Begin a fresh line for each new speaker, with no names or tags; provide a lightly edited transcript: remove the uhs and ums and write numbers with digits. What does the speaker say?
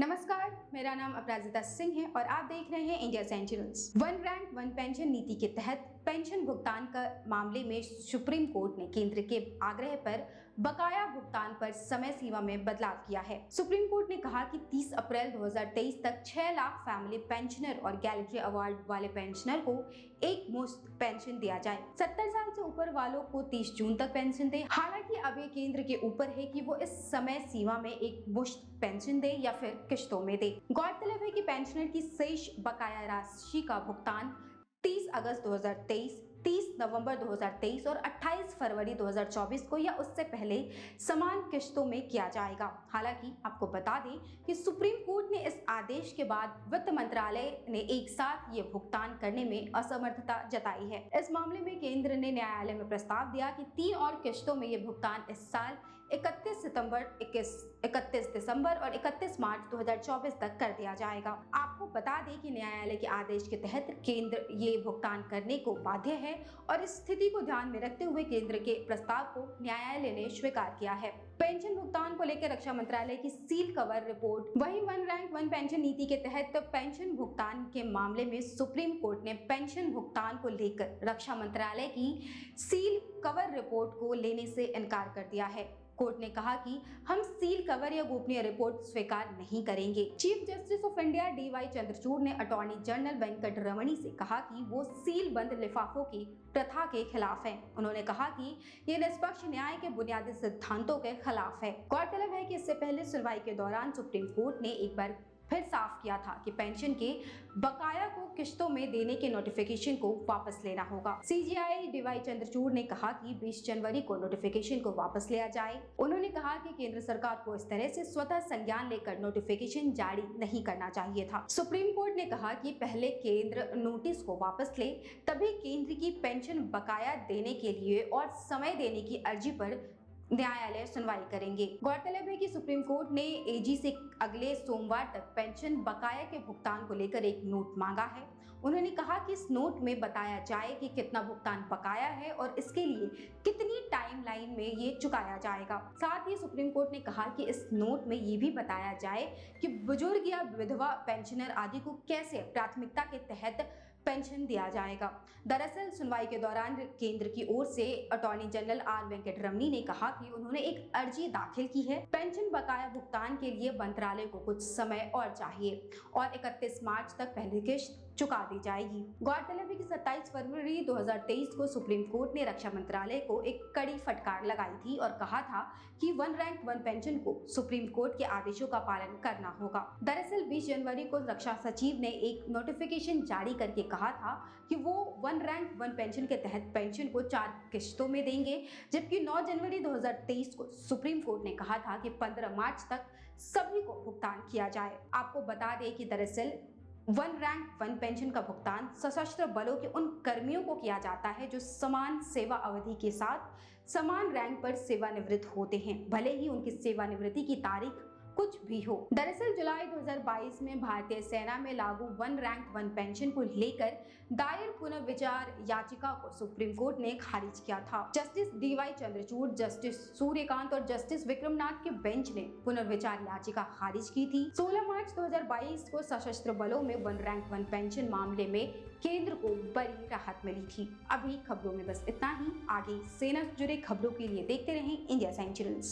नमस्कार, मेरा नाम अपराजिता सिंह है और आप देख रहे हैं India Centurals. One rank one pension नीति के तहत पेंशन भुगतान का मामले में सुप्रीम कोर्ट ने केंद्र के आग्रह पर बकाया भुगतान पर समय सीमा में बदलाव किया है। सुप्रीम कोर्ट ने कहा कि 30 अप्रैल 2023 तक 6 लाख फैमिली पेंशनर और गैलेक्सी अवार्ड वाले पेंशनर को एक मुश्त पेंशन दिया जाए। 70 साल से ऊपर वालों को 30 जून तक पेंशन दे। हालांकि अब ये केंद्र के ऊपर है कि वो इस समय सीमा में एक मुश्त पेंशन दे या फिर किश्तों में दे। गौरतलब है कि पेंशनर की शेष बकाया राशि का भुगतान 30 अगस्त 2023, 30 नवंबर 2023 और 28 फरवरी 2024 को या उससे पहले समान किश्तों में किया जाएगा। हालांकि आपको बता दें कि सुप्रीम कोर्ट ने इस आदेश के बाद वित्त मंत्रालय ने एक साथ ये भुगतान करने में असमर्थता जताई है। इस मामले में केंद्र ने न्यायालय में प्रस्ताव दिया कि 3 और किश्तों में ये भुगतान इस साल 31 सितंबर, 31 दिसंबर और 31 मार्च 2024 तक कर दिया जाएगा। आपको बता दें कि न्यायालय के आदेश के तहत केंद्र ये भुगतान करने को बाध्य है और इस स्थिति को ध्यान में रखते हुए केंद्र के प्रस्ताव को न्यायालय ने स्वीकार किया है। पेंशन भुगतान को लेकर रक्षा मंत्रालय की सील कवर रिपोर्ट। वहीं वन रैंक वन पेंशन नीति के तहत पेंशन भुगतान के मामले में सुप्रीम कोर्ट ने पेंशन भुगतान को लेकर रक्षा मंत्रालय की सील कवर रिपोर्ट को लेने से इनकार कर दिया है। कोर्ट ने कहा कि हम सील कवर या गोपनीय रिपोर्ट स्वीकार नहीं करेंगे। Chief justice of India DY Chandrachud ने अटॉर्नी जनरल वेंकट रमणी से कहा कि वो सील बंद लिफाफों की प्रथा के खिलाफ हैं। उन्होंने कहा कि ये निष्पक्ष न्याय के बुनियादी सिद्धांतों के खिलाफ है। गौरतलब है कि इससे पहले सुनवाई के दौरान सुप्रीम कोर्ट ने एक बार फिर साफ किया था कि पेंशन के बकाया को किश्तों में देने के नोटिफिकेशन को वापस लेना होगा। CJI DY चंद्रचूड़ ने कहा कि 20 जनवरी को नोटिफिकेशन को वापस लिया जाए। उन्होंने कहा कि केंद्र सरकार को इस तरह से स्वतः संज्ञान लेकर नोटिफिकेशन जारी नहीं करना चाहिए था। सुप्रीम कोर्ट ने कहा कि पहले केंद्र नोटिस को वापस ले, तभी केंद्र की पेंशन बकाया देने के लिए और समय देने की अर्जी पर न्यायालय सुनवाई करेंगे। गौरतलब है कि सुप्रीम कोर्ट ने AG से अगले सोमवार तक पेंशन बकाया के भुगतान को लेकर एक नोट मांगा है। उन्होंने कहा कि इस नोट में बताया जाए कि कितना भुगतान बकाया है और इसके लिए कितनी टाइमलाइन में ये चुकाया जाएगा। साथ ही सुप्रीम कोर्ट ने कहा कि इस नोट में ये भी बताया जाए कि बुजुर्ग या विधवा पेंशनर आदि को कैसे प्राथमिकता के तहत पेंशन दिया जाएगा। दरअसल सुनवाई के दौरान केंद्र की ओर से अटॉर्नी जनरल R वेंकट रमणी ने कहा कि उन्होंने एक अर्जी दाखिल की है। पेंशन बकाया भुगतान के लिए मंत्रालय को कुछ समय और चाहिए और 31 मार्च तक पहली किश्त चुका दी जाएगी। गौरतलब है कि 27 फरवरी 2023 को सुप्रीम कोर्ट ने रक्षा मंत्रालय को एक कड़ी फटकार लगाई थी और कहा था कि वन रैंक वन पेंशन को सुप्रीम कोर्ट के आदेशों का पालन करना होगा। दरअसल 20 जनवरी को रक्षा सचिव ने एक नोटिफिकेशन जारी करके कहा था कि वो वन रैंक वन पेंशन के तहत पेंशन को 4 किश्तों में देंगे, जबकि 9 जनवरी 2023 को सुप्रीम कोर्ट ने कहा था कि 15 मार्च तक सभी को भुगतान किया जाए। आपको बता दें कि दरअसल वन रैंक वन पेंशन का भुगतान सशस्त्र बलों के उन कर्मियों को किया जाता है जो समान सेवा अवधि के साथ समान रैंक पर सेवानिवृत्त होते हैं, भले ही उनकी सेवानिवृत्ति की तारीख कुछ भी हो। दरअसल जुलाई 2022 में भारतीय सेना में लागू वन रैंक वन पेंशन को लेकर दायर पुनर्विचार याचिका को सुप्रीम कोर्ट ने खारिज किया था। Justice DY Chandrachud, justice Suryakant और जस्टिस विक्रमनाथ के बेंच ने पुनर्विचार याचिका खारिज की थी। 16 मार्च 2022 को सशस्त्र बलों में वन रैंक वन पेंशन मामले में केंद्र को बड़ी राहत मिली थी। अभी खबरों में बस इतना ही। आगे सेना से जुड़े खबरों के लिए देखते रहें इंडिया सेंचुरल्स।